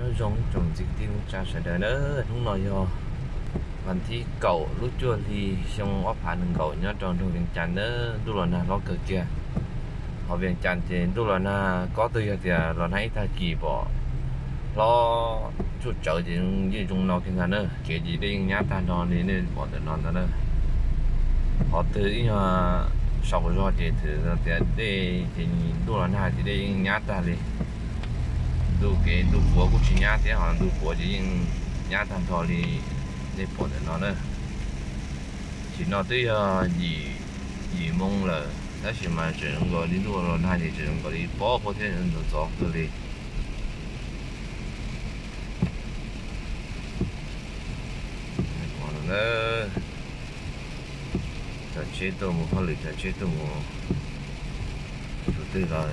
nó giống trồng dịch tin cha sẽ đỡ nữa không nói doวันที่เก่ารู้จัวที่ช่องว่าผ่านหนึ่งเก่าเนี่ยจองตรงเวียงจันทร์เนอะดูหล่อนะล้อเกิดเกียร์họ วียงจันทร์เจนดูหล่อนะcó từ giờ thìหล่อนะอีตากีบ่ล้อจุดเจอจริงยี่จงนอนกันเนอะเกี่ยจีได้ยังยัดตานอนนี่เนี่ยบ่เดินนอนเนอะhọ từ ý mà sau rồi thì từ thì đây thìดูหล่อนะthìได้ยังยัดตาเลยดูเกี่ยดูหัวกูชิยัดที่họดูหัวจะยังยัดตานทอเลยđể bỏ để nó nữa chỉ nó tới gì gì mong là đó chỉ mà chỉ gọi đi đua rồi nay thì chỉ gọi đi bỏ có thể nó gió từ đi còn nữa cho chế tôi một hơi cho chế tôi một từ từ rồi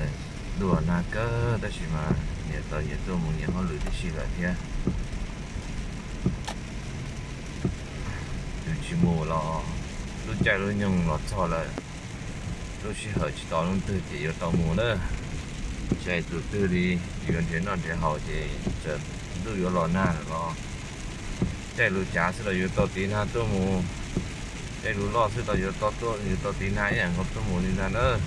đua na cơ đó chỉ mà nhà tôi một nhà hơi thì xí lại thế chỉ mua lo lúc chạy lúc nhung lọt cho là lúc chỉ hỏi chỉ tao luôn từ chỉ yêu tao mua nữa chạy từ từ đi chuyện thế nó để hỏi thì chờ lúc yêu lọt na là lo chạy lúc trả sẽ là yêu tao tiền ha tôi mua chạy lúc lo sẽ là yêu tao tiền haiอย่างkhông tôi mua đi ra nữa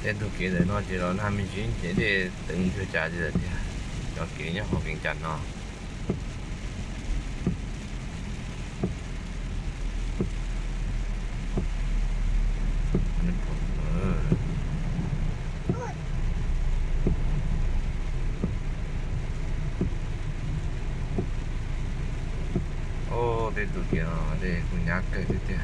trên thực kia để nó chỉ là 29 chỉ để từng chưa trả gì thì cho kỹ nhá họ kiện chặt nó ô để tụi kia để cũng nhắc cái thứ kia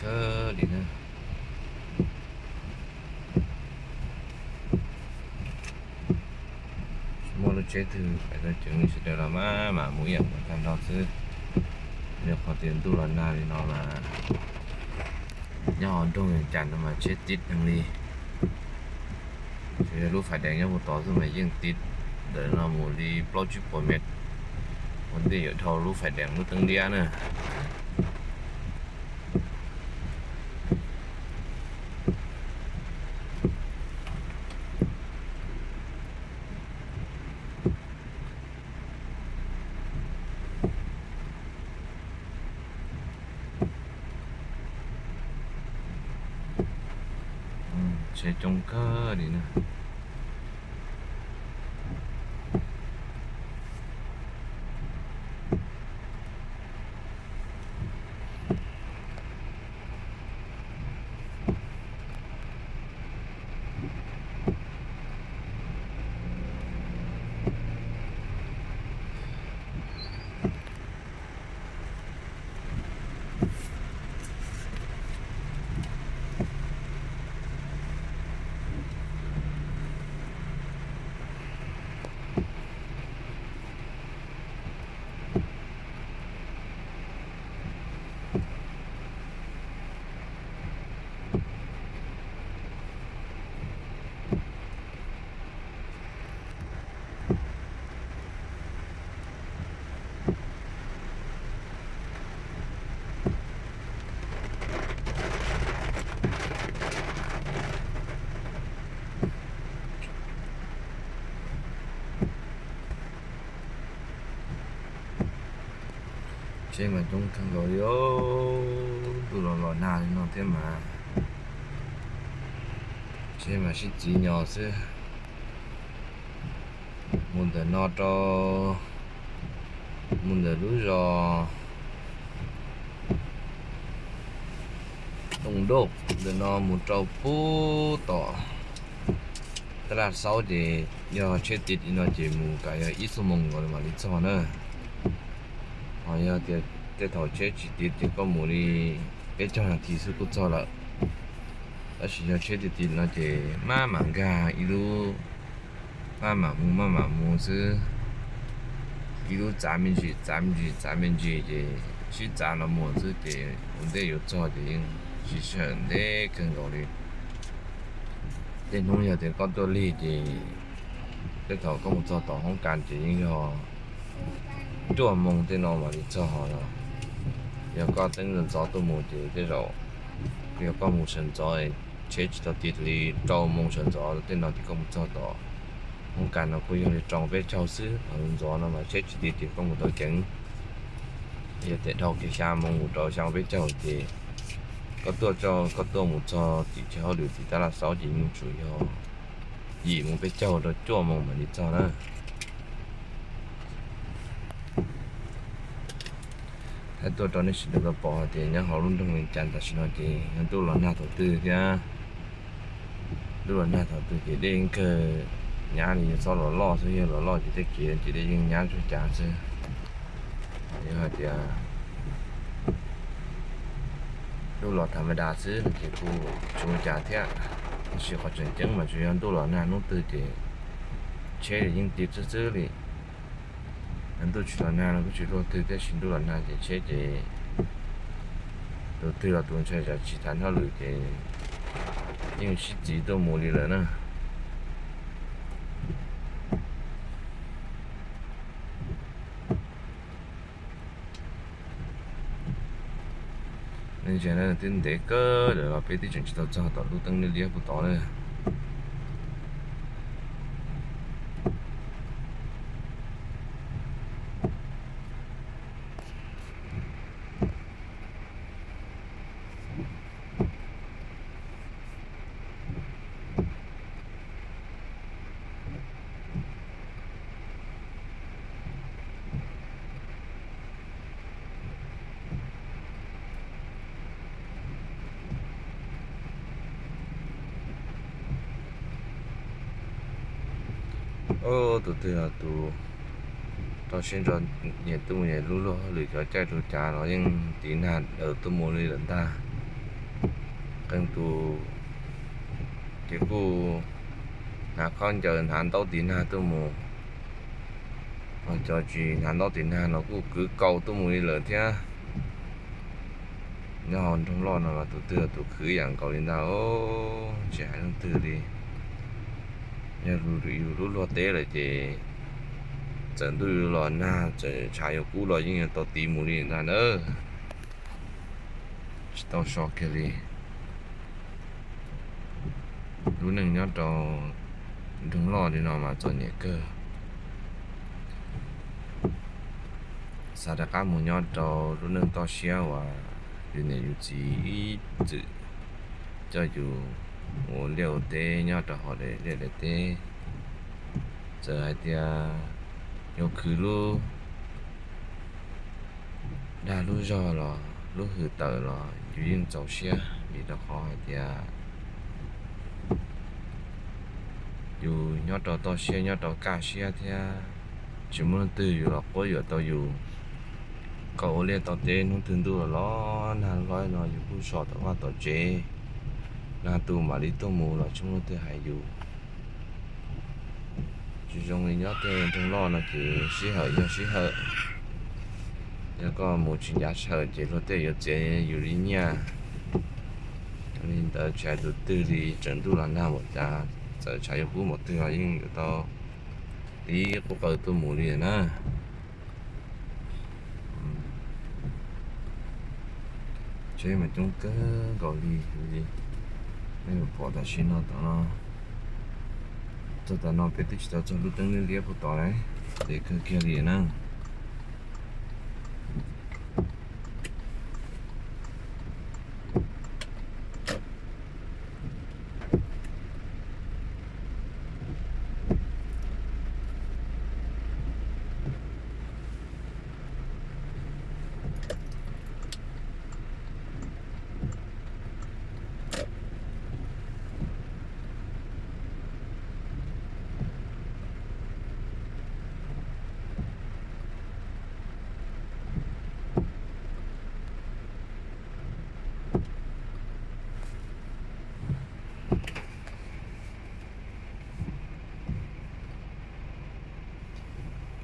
cơ đi nữa mua lúc chế từ phải là chứng sẽ đều là mà mũi ẩm của tham đó chứ nếu có tiền tu lần nào thì nó là nhỏ trong người chăn mà chết tít thằng đi thì lúc phải đánh nhau một tỏ rồi mà riêng tít để nó mua đi bao chục bộ mét vấn đề ở thầu lúc phải đánh lúc từng đi nữa sẽ trông cơ đi nữa chế mà chúng thằng gọi yo tụi nó nào thì nó thế mà chế mà chỉ chỉ nhỏ chứ muốn để nó cho muốn để lúa rò tung đốt để nó muốn trâu bố tỏ tức là sau thì do chết tiệt nó chỉ muốn cái ít số mông gọi mà đi cho nữa họ giờ thì cái thầu chết chỉ tiệt thì có muốn đi cái cho là thì sự cũng cho là ở chỉ cho chết tiệt nó chỉ má mảng gà ilu má mảng mua chứ ilu炸面去thì去炸了么子的我得有做的其实很得更高的电农业的高多力的cái thầu có một cho tàu không cần chỉ những họ chua mông tên nó mà đi cho họ rồi giờ có tên là gió tôi mua thì cái rồi giờ có một sân gió chế chỉ tao tiệt li trâu mông sân gió tên nó thì có một cho tàu không cần nó cũng dùng để trồng về châu xứ ở gió nó mà chế chỉ tiệt thì có một tàu trứng giờ để đầu cái xa mông một trâu sang về châu thì có tua một cho thì cho được thì ta là 6 chỉ những chủ yếu gì muốn về châu rồi chua mông mà đi cho đóถ้าตัวตอนนี้สิเราปอที่ยังเขารุ่นต้องเรียนจันทร์แต่สินที่ยังตัวหลานหน้าตัวตื้อที่ตัวหลานหน้าตัวตื้อที่ได้ยังคือญาเนี่ยซ้อนหล่อล่อซื้อหล่อล่อที่ได้เกี่ยที่ได้ยังญาช่วยจ่าซื้อยังไงที่ตัวหล่อธรรมดาซื้อที่กูช่วยจ่าเท่าสิเขาจะจังมาช่วยตัวหล่อหน้านู้ตื้อที่เชื่อยังติดซื้อเลยanh tôi chỉ là na nó cũng chỉ lo từ cái xin tôi là na thì chế thì đầu tư là tuần chơi chỉ thành nó lười thì nhưng chỉ tôi mua đi rồi nè nên giờ này tin để cơ để là bây giờ chỉ tao cho tao lúc tăng lên liệp của tao này tụi tôi là tụi tao xin cho nhà tôi nhà lúc đó lười cho trai tụi cha nó nhưng tí hạt ở tôi mua đi lần ta cần tụi cái cô là con chờ hạn tao tí hạt tôi mua mà cho chị hạn tao tí hạt nó cứ cầu tôi mua đi lần thế nó hòn trong lo nào là tụi tôi là tụi khứ dạng cầu lên tao ô trẻ nó từ đi nhà rủ lo té là chị trận tôi lo na chạy chạy cũ lo nhưng tao tìm một đi là nữa tao sọc cái gì lúc này nhớ tao đừng lo đi nào mà cho nhẹ cơ sao đã cá một nhớ tao lúc này tao xéo và điều này dù chỉ tự cho dù một liều tê nhớ tao họ để tê giờ hai tia nhiều cứ lu đa lu do là lu hư tờ là dù yên cháu xe bị nó khó hai tia dù nhớ tao tao xe nhớ tao cá xe thì chỉ muốn từ dù là có giờ tao dù cậu lên tao tên không thường tu là nó nan nói nó dù cũng sợ tao qua tao chế na tu mà đi tu mù là chúng nó từ hay dù chỉ trong người nhớ tên trong lo là chỉ xí hở giờ có một chuyện giá sợ chỉ có thể có chế dù đi nha nên tao chạy được từ đi trận tu là nào một cha giờ chạy được một từ là nhưng tao đi có cầu tu mù đi nè chế mà chúng cứ gọi đi gì nên bỏ ta xin nó tao nó cho tao nó biết tích tao cho lúc tăng lên liệp của tao đấy để cứ kia liền nè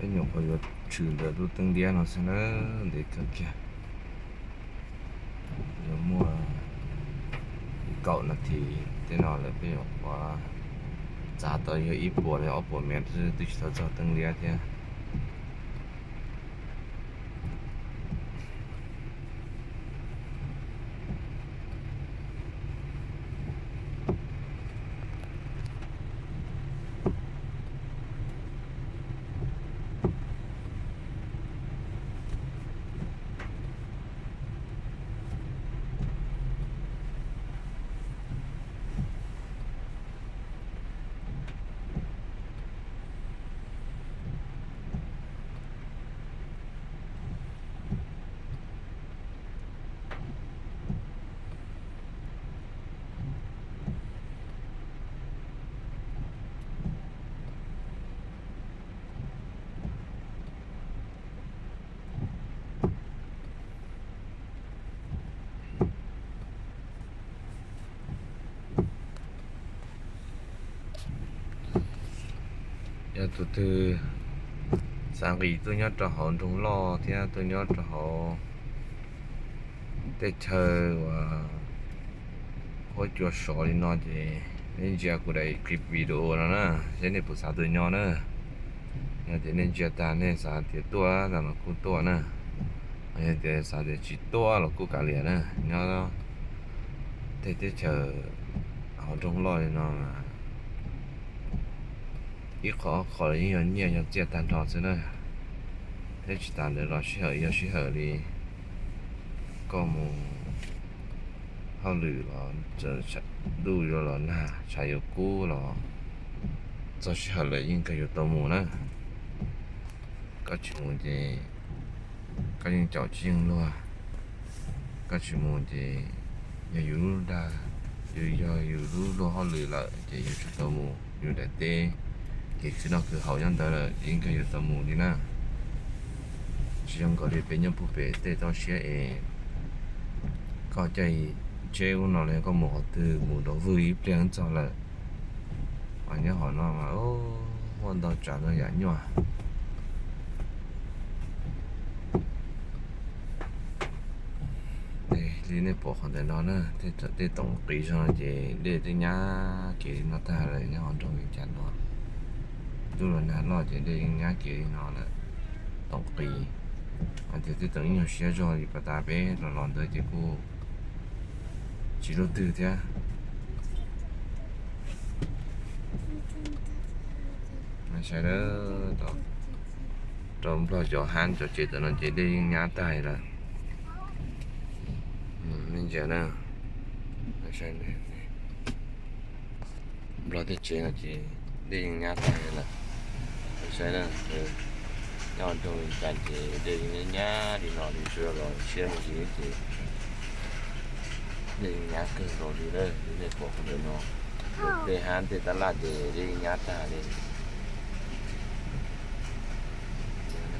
cái nhục phải trừ được đu từng đĩa nó sẽ nó để cơ kia nếu mua cậu là thì thế nào là bây giờ qua giá tới ít bộ này ở bộ mẹ tôi chỉ cho từng đĩa thế giờ từ sáng nghỉ tôi nhớ cho họ trong lo thì tôi nhớ cho họ để chờ và có chỗ sổ đi nó thì nên giờ của đây clip video đó nè thế này phụ sao tôi nhớ nữa thì nên giờ ta nên sao thì tua là nó cũng tua nè thì sao thì chỉ tua là cũng cả liền nè nhớ đó để chờ họ trong lo thì nó ít khó khỏi nhiều nhiều nhiều chia tan trò thế này thế chỉ tàn được nó sẽ hở đi có một hao lử nó giờ đủ rồi nó nè chạy yêu cũ nó cho sẽ hở lại những cái yêu tàu mù nữa có chuyện muốn gì có những chỗ chiên luôn có chuyện muốn gì nhà yêu ra yêu luôn hao lử lại thì yêu tàu mù yêu đại tê thì khi nó cứ hậu nhân tới là những cái yêu tàu mù đi nè chỉ trong có đi bên nhau phụ bể để tao sẽ có chạy treo nó lại có một từ một đầu vui liền cho là và nhớ họ nó mà ô hoàn toàn trả nó giải nhòa đây đi này bỏ khỏi đây nó nữa thì tổng kỹ cho nó chỉ để tới nhà kỹ nó ta lại nhớ họ trong mình chặt nó tôi là nó chỉ để nhà kỹ nó là tổng kỹ thì tôi tưởng nhiều xe rồi thì bà ta bé rồi lòn tới thì cô chỉ đầu tư thế mà xe đó trong lo cho han cho chị tụi nó chỉ đi nhà tài là nên giờ nè xe này lo thì chị là chị đi nhà tài là xe đó nhau tôi cảnh chị đi nhà đi nọ đi xưa rồi xe một gì thì đi nhà cơ rồi đi đây đi đây có không được nó để han thì ta là để đi nhà ta đi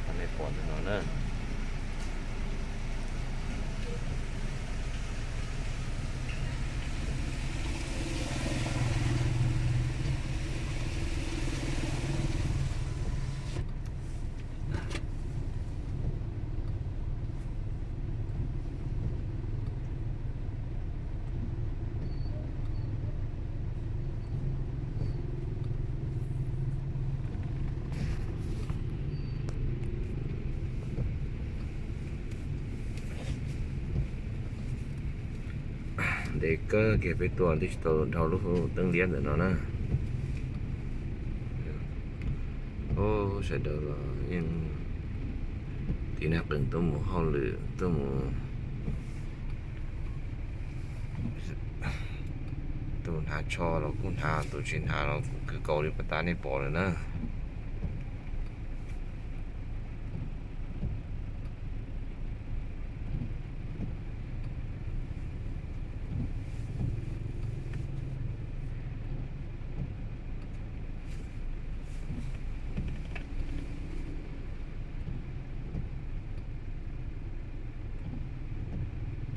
con này còn nó nữa để cơ kể về tuần thì tôi đầu lúc tương liên rồi nó nè ô sẽ được là nhưng thì nạp đừng tôi một hòn lửa tôi hạ cho nó cũng hạ tôi chuyển hạ nó cứ cầu đi bắt ta đi bỏ rồi nè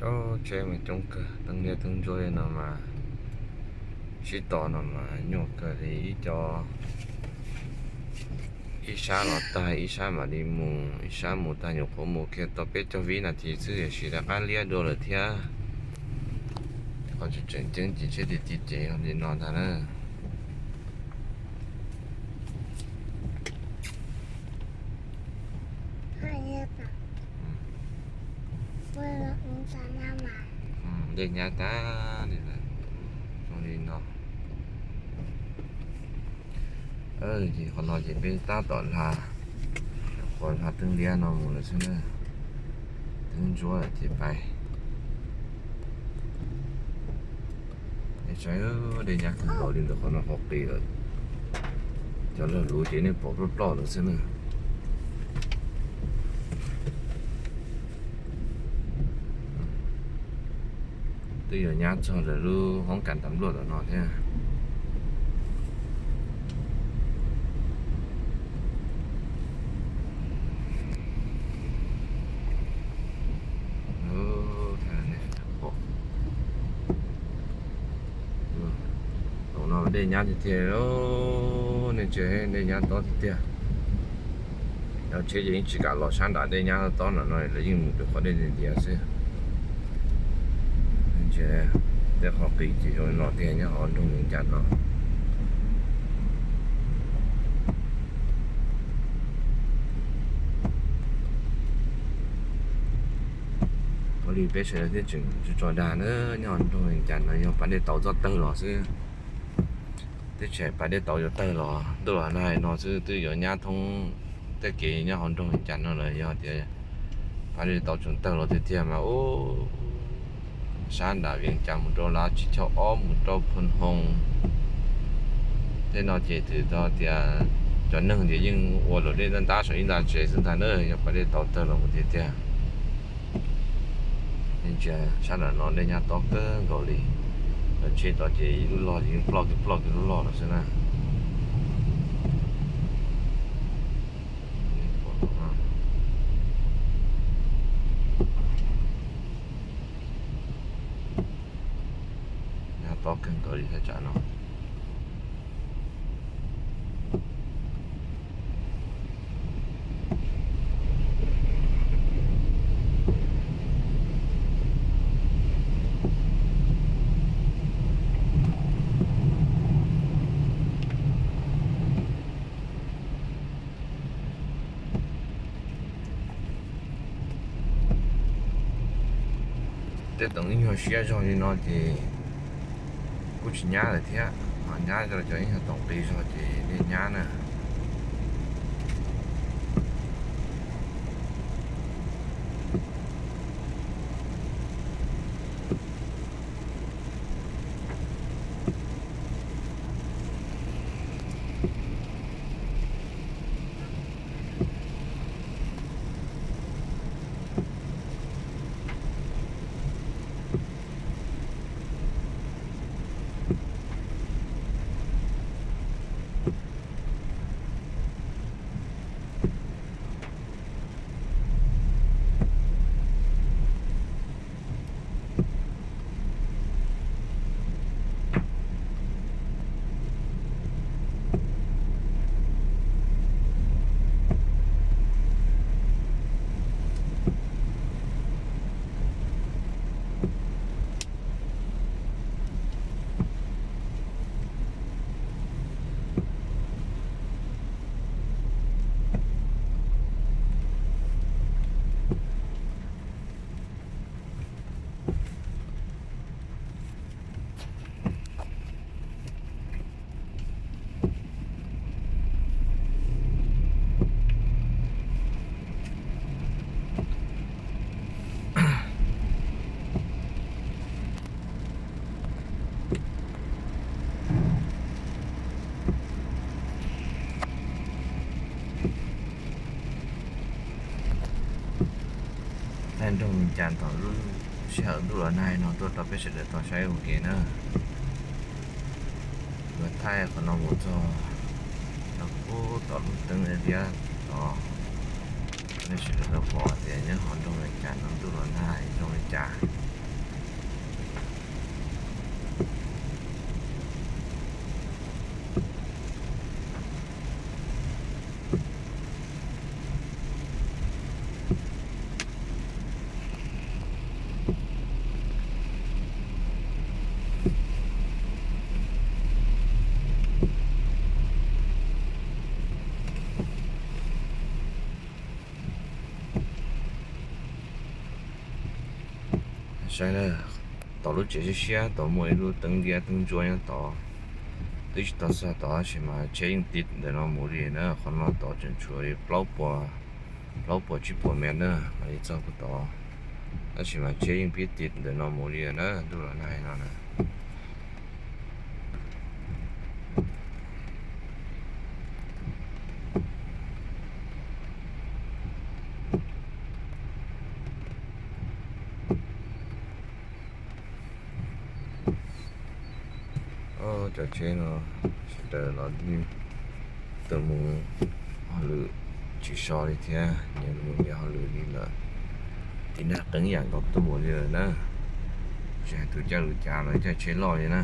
đó chơi mình trong cửa tăng nghe tăng rồi nào mà chỉ tỏ nào mà nhột cái thì cho ít xa lọt tai ít xa mà đi mù ít xa mù ta nhục khổ mù kia tao biết cho ví là thì chứ chỉ là ăn lia đồ là thia còn chuyện chân chỉ sẽ đi tiết chế không đi non ta nữa đi nhà ta đi là không đi nó thì còn nói chuyện với ta tận là còn là tương liên nó một là thế này tương chúa là thì phải để trái để nhà thằng gọi điện được còn nó học đi rồi cho nó lúa chỉ nên bỏ rất lo được thế này bây giờ nhà cho là lu không cần tắm luôn rồi nó thế nó để nhà thì thiệt đó nên chơi để nhà to thì thiệt nó chơi gì chỉ cả lò sáng đã để nhà to là nói là dùng được có để tiền chứ nên chơi để họ kỹ chỉ rồi nó tiền nhá họ trong những chặt nó có đi bé sẽ thế chừng trò đà nữa nhọn trong những chặt nó nhọn phải để tàu gió tư lò chứ thế trẻ phải để tàu gió tư lò tư lò này nó chứ từ giờ nhà thông thế kỹ nhá họ trong những chặt nó là do thì phải để tàu chúng tư lò thì thiệt mà ô sáng đã viện chạm một đô la chỉ cho ốm một đô phân hồng thế nó chỉ từ đó thì cho nâng thì nhưng ở đó đây đang đa số in là chế sinh thành nữa nhưng phải để tàu tơ là một thế thế nên giờ sáng là nó đây nhà tàu cơ gọi đi rồi chế tàu chỉ lo thì blog lo là thế nào tàu cần gọi đi theo trả nó để等一会儿歇上去呢thì cũng chỉ nhà là thế mà nhà rồi cho những tổng đi rồi thì đi nhà nè nên trong mình chán tỏ luôn sẽ ở đùa này nó tôi tập sẽ được tỏ xoay ok nữa người thay còn nó một cho nó cố tỏ luôn từng người kia đó nên sẽ được bỏ tiền nhé còn trong mình chán nó đùa này trong mình trả sai là tàu lúc chạy xe tàu mỗi lúc từng dia từng chuột nhá tàu tới tàu xa tàu chỉ mà chạy những tít để nó mua đi nữa còn nó tàu chân chuột lâu bỏ chỉ bỏ mẹ nữa mà đi cho cái tàu nó chỉ mà chạy những biết tít để nó mua đi nữa đúng là này nó nè trò chơi nó chờ nó đi từ mùng họ lựa chỉ so đi theo nhưng mùng họ lựa đi là thì nó cứng dạng có tôi muốn đi rồi đó sẽ tôi cho lựa chọn lấy cho chế lo vậy nè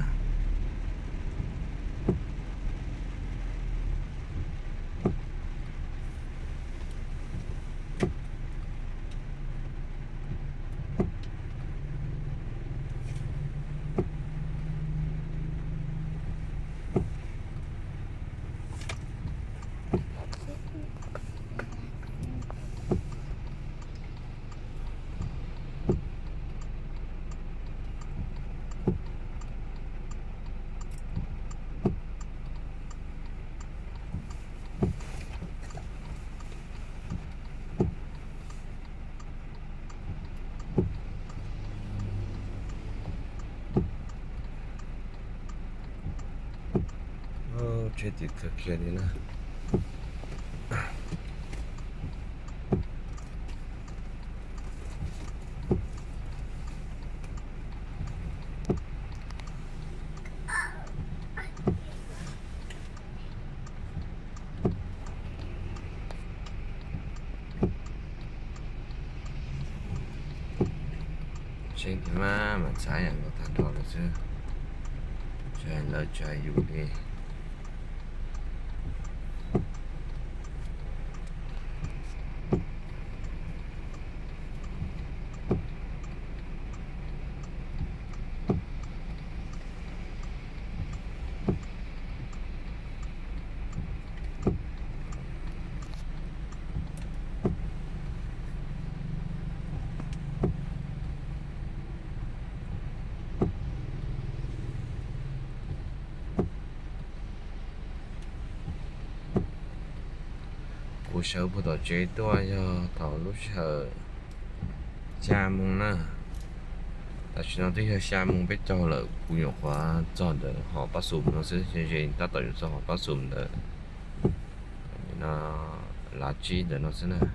chơi thì cực kia đi nè chơi thì mà trái ăn có thành đó là chứ chơi lỡ chơi dù đi buổi sớm buổi tối chơi tôi cho thầu lúc sợ cha mông nè ta chỉ nói tới cha mông biết cho là cũng nhiều quá cho để họ bắt sùm nó sẽ chơi ta tự cho họ bắt sùm để nó là chi để nó sẽ nè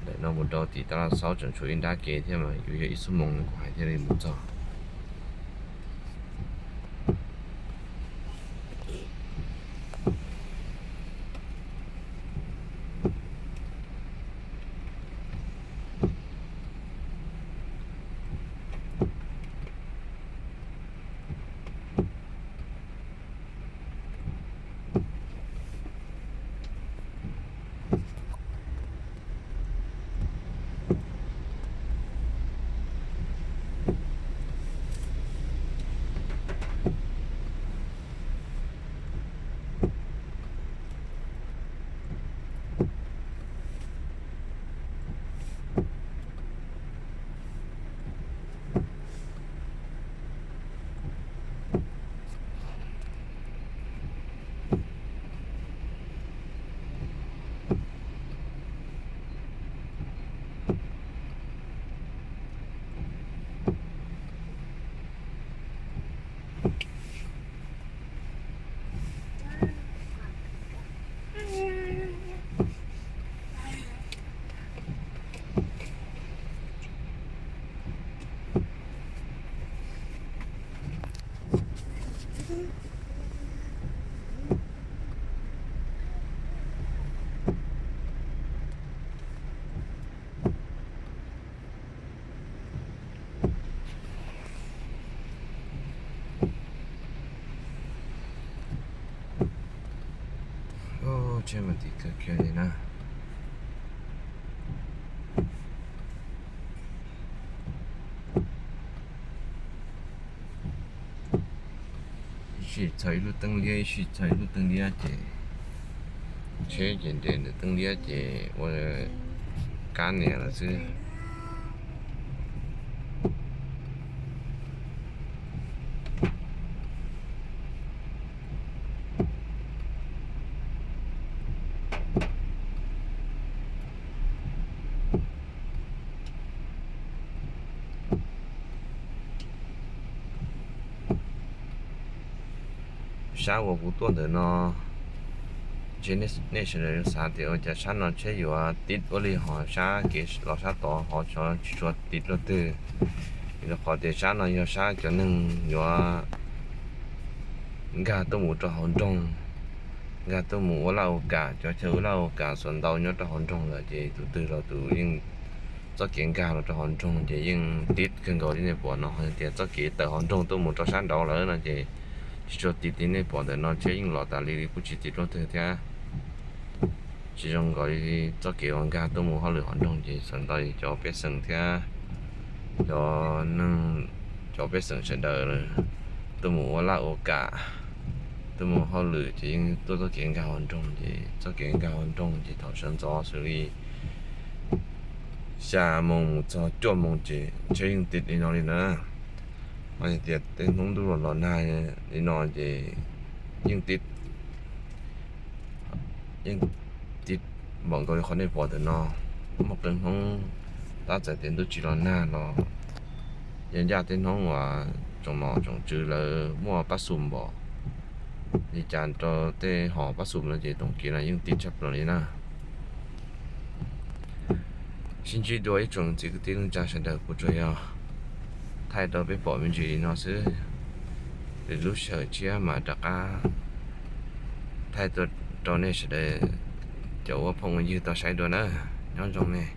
để nó một đôi thì ta là sáu trận chủ yếu đá kế thế mà有些一số mông của hai thế này một cho chơi mà thì cực kia đi nè chỉ thấy lúc tăng lia chỉ thấy lúc tăng lia thì chế tiền tiền để tăng lia thì 我 cá này là chứ sáng của tuần thì nó trên này sẽ là sáng thì ở chả sáng nó sẽ có tít ở đây họ sáng cái lò sáng to họ cho tít nó từ thì nó họ để sáng nó có sáng cho nên có gà tôm một trò hòn trong gà tôm một lâu cả cho chơi lâu cả xuân đầu nhớ trò hòn trong là chỉ từ từ rồi từ nhưng cho kiện gà là trò hòn trong chỉ nhưng tít cần gọi đến bỏ nó thì cho kiện tờ hòn trong tôm một trò sáng đầu nữa là chỉ cho tít đến này bỏ để nó chơi nhưng lọt ta đi cũng chỉ tít nó thôi thế chỉ trong gọi cho kiểu con gà tôi muốn họ lựa hòn trong gì sẵn đây cho bé sừng theo cho nâng cho bé sừng sẽ đợi rồi tôi muốn là ô cả tôi muốn họ lựa chỉ tôi có kiện gà hòn trong gì cho kiện gà hòn trong gì thảo sân gió xử lý xa mông cho chôn mông gì chơi những tịt đi nó đi nữa mà tiệt tên không đủ là này đi nó gì những tịt những tịt bọn tôi khó nên bỏ được nó một lần không ta sẽ đến tôi chỉ là na nó nhân gia đến không mà trong nó trong chữ là mua bắt sùm bỏ đi chán cho tê họ bắt sùm là gì tổng kia là những tin chấp rồi na xin chỉ đôi trong chỉ cái tin cha sẽ được của tôi à thay đổi bị bỏ mình chỉ nó sẽ để lúc sợ chia mà đặc thay đổi cho nên sẽ để chỗ phong như tao sai rồi nữa nhớ trong này